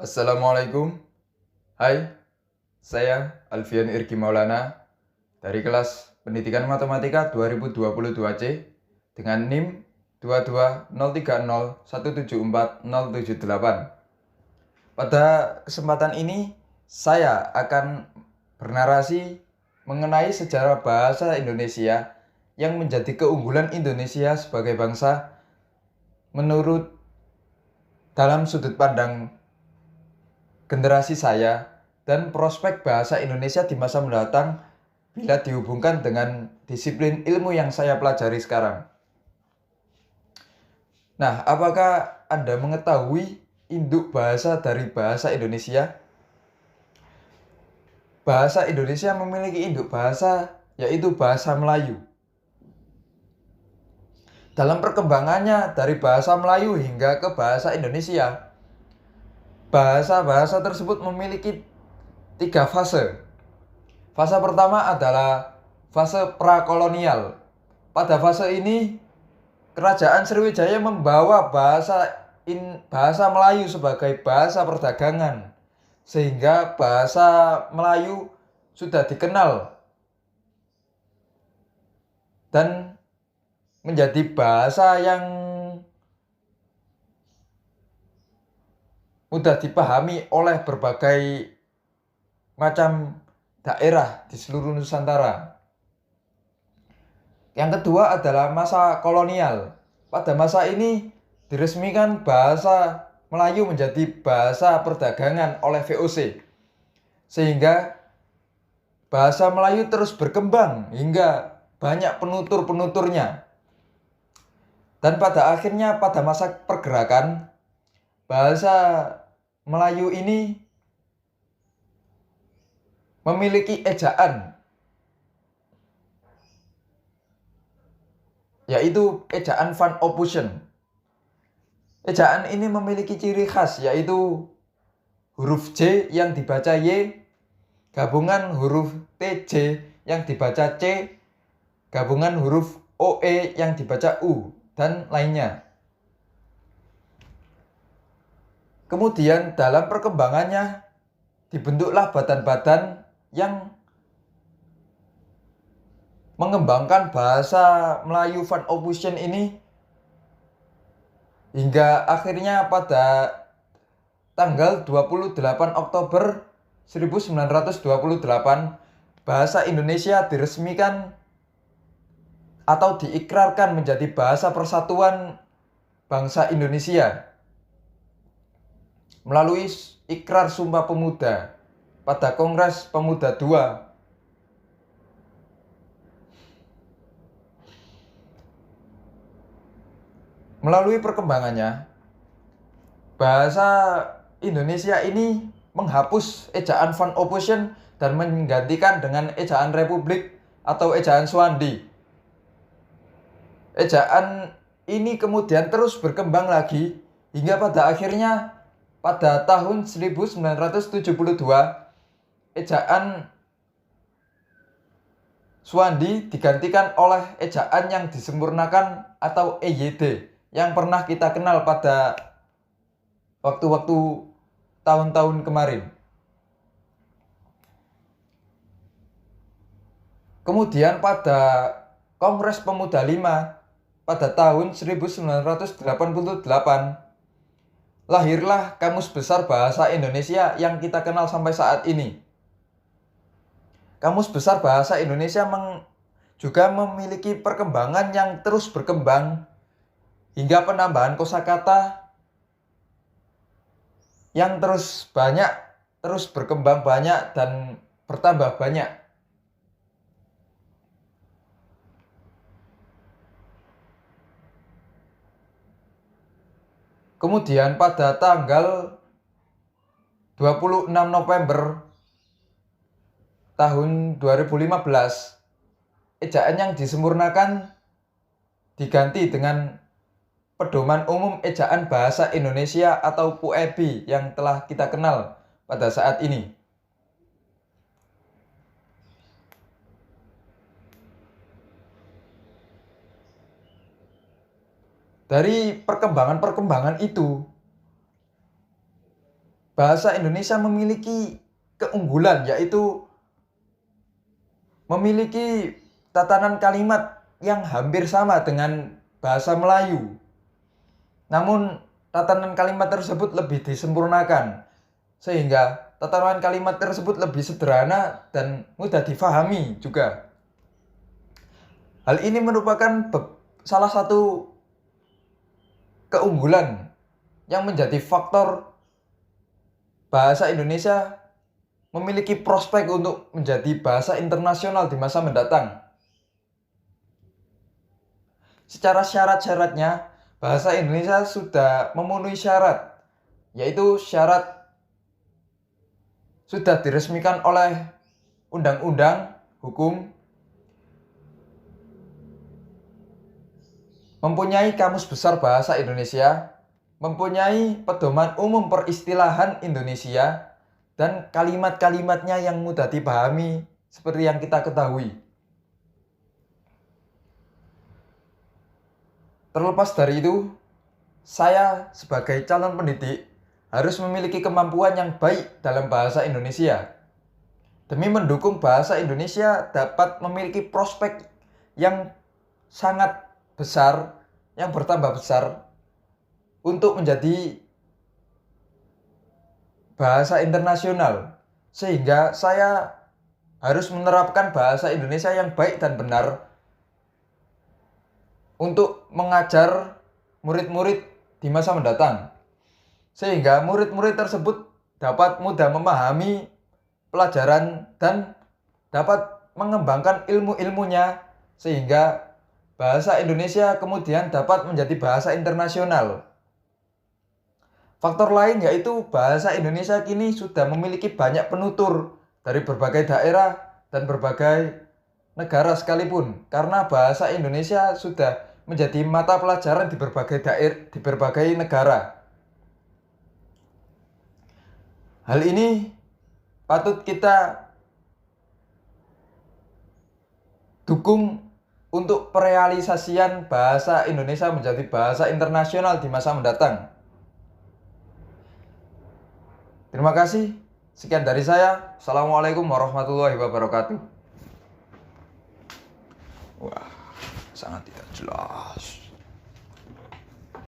Assalamualaikum. Hai, saya Alfian Irgi Maulana dari kelas Pendidikan Matematika 2022C dengan NIM 22030174078. Pada kesempatan ini saya akan bernarasi mengenai sejarah bahasa Indonesia yang menjadi keunggulan Indonesia sebagai bangsa menurut dalam sudut pandang generasi saya dan prospek bahasa Indonesia di masa mendatang bila dihubungkan dengan disiplin ilmu yang saya pelajari sekarang. Nah, apakah Anda mengetahui induk bahasa dari bahasa Indonesia? Bahasa Indonesia memiliki induk bahasa, yaitu bahasa Melayu. Dalam perkembangannya dari bahasa Melayu hingga ke bahasa Indonesia, bahasa-bahasa tersebut memiliki 3 fase. Fase pertama adalah fase prakolonial. Pada fase ini, Kerajaan Sriwijaya membawa bahasa Melayu sebagai bahasa perdagangan, sehingga bahasa Melayu sudah dikenal dan menjadi bahasa yang mudah dipahami oleh berbagai macam daerah di seluruh Nusantara. Yang kedua adalah masa kolonial. Pada masa ini diresmikan bahasa Melayu menjadi bahasa perdagangan oleh VOC, sehingga bahasa Melayu terus berkembang hingga banyak penutur-penuturnya. Dan pada akhirnya pada masa pergerakan, bahasa Melayu ini memiliki ejaan, yaitu ejaan Van Ophusen. Ejaan ini memiliki ciri khas, yaitu huruf J yang dibaca Y, gabungan huruf TJ yang dibaca C, gabungan huruf OE yang dibaca U, dan lainnya. Kemudian dalam perkembangannya dibentuklah badan-badan yang mengembangkan bahasa Melayu Van Ophusen ini, hingga akhirnya pada tanggal 28 Oktober 1928 bahasa Indonesia diresmikan atau diikrarkan menjadi bahasa persatuan bangsa Indonesia melalui Ikrar Sumpah Pemuda pada Kongres Pemuda II. Melalui perkembangannya, bahasa Indonesia ini menghapus ejaan Van Ophusen dan menggantikan dengan ejaan Republik atau ejaan Swandi. Ejaan ini kemudian terus berkembang lagi hingga pada akhirnya pada tahun 1972 ejaan Swandi digantikan oleh ejaan yang disempurnakan atau EYD yang pernah kita kenal pada waktu-waktu tahun-tahun kemarin. Kemudian pada Kongres Pemuda V pada tahun 1988 lahirlah Kamus Besar Bahasa Indonesia yang kita kenal sampai saat ini. Kamus Besar Bahasa Indonesia juga memiliki perkembangan yang terus berkembang hingga penambahan kosakata yang terus berkembang banyak dan bertambah banyak. Kemudian pada tanggal 26 November tahun 2015, ejaan yang disempurnakan diganti dengan Pedoman Umum Ejaan Bahasa Indonesia atau PUEB yang telah kita kenal pada saat ini. Dari perkembangan-perkembangan itu, bahasa Indonesia memiliki keunggulan, yaitu memiliki tatanan kalimat yang hampir sama dengan bahasa Melayu. Namun tatanan kalimat tersebut lebih disempurnakan, sehingga tatanan kalimat tersebut lebih sederhana dan mudah difahami juga. Hal ini merupakan salah satu keunggulan yang menjadi faktor bahasa Indonesia memiliki prospek untuk menjadi bahasa internasional di masa mendatang. Secara syarat-syaratnya, bahasa Indonesia sudah memenuhi syarat, yaitu syarat sudah diresmikan oleh undang-undang hukum, mempunyai kamus besar bahasa Indonesia, mempunyai pedoman umum peristilahan Indonesia, dan kalimat-kalimatnya yang mudah dipahami seperti yang kita ketahui. Terlepas dari itu, saya sebagai calon pendidik harus memiliki kemampuan yang baik dalam bahasa Indonesia. Demi mendukung bahasa Indonesia dapat memiliki prospek yang sangat besar, yang bertambah besar untuk menjadi bahasa internasional, sehingga saya harus menerapkan bahasa Indonesia yang baik dan benar untuk mengajar murid-murid di masa mendatang, sehingga murid-murid tersebut dapat mudah memahami pelajaran dan dapat mengembangkan ilmu-ilmunya, sehingga bahasa Indonesia kemudian dapat menjadi bahasa internasional. Faktor lain yaitu bahasa Indonesia kini sudah memiliki banyak penutur dari berbagai daerah dan berbagai negara sekalipun, karena bahasa Indonesia sudah menjadi mata pelajaran di berbagai daerah, di berbagai negara. Hal ini patut kita dukung untuk perealisasian bahasa Indonesia menjadi bahasa internasional di masa mendatang. Terima kasih. Sekian dari saya. Assalamualaikum warahmatullahi wabarakatuh. Wah, sangat tidak jelas.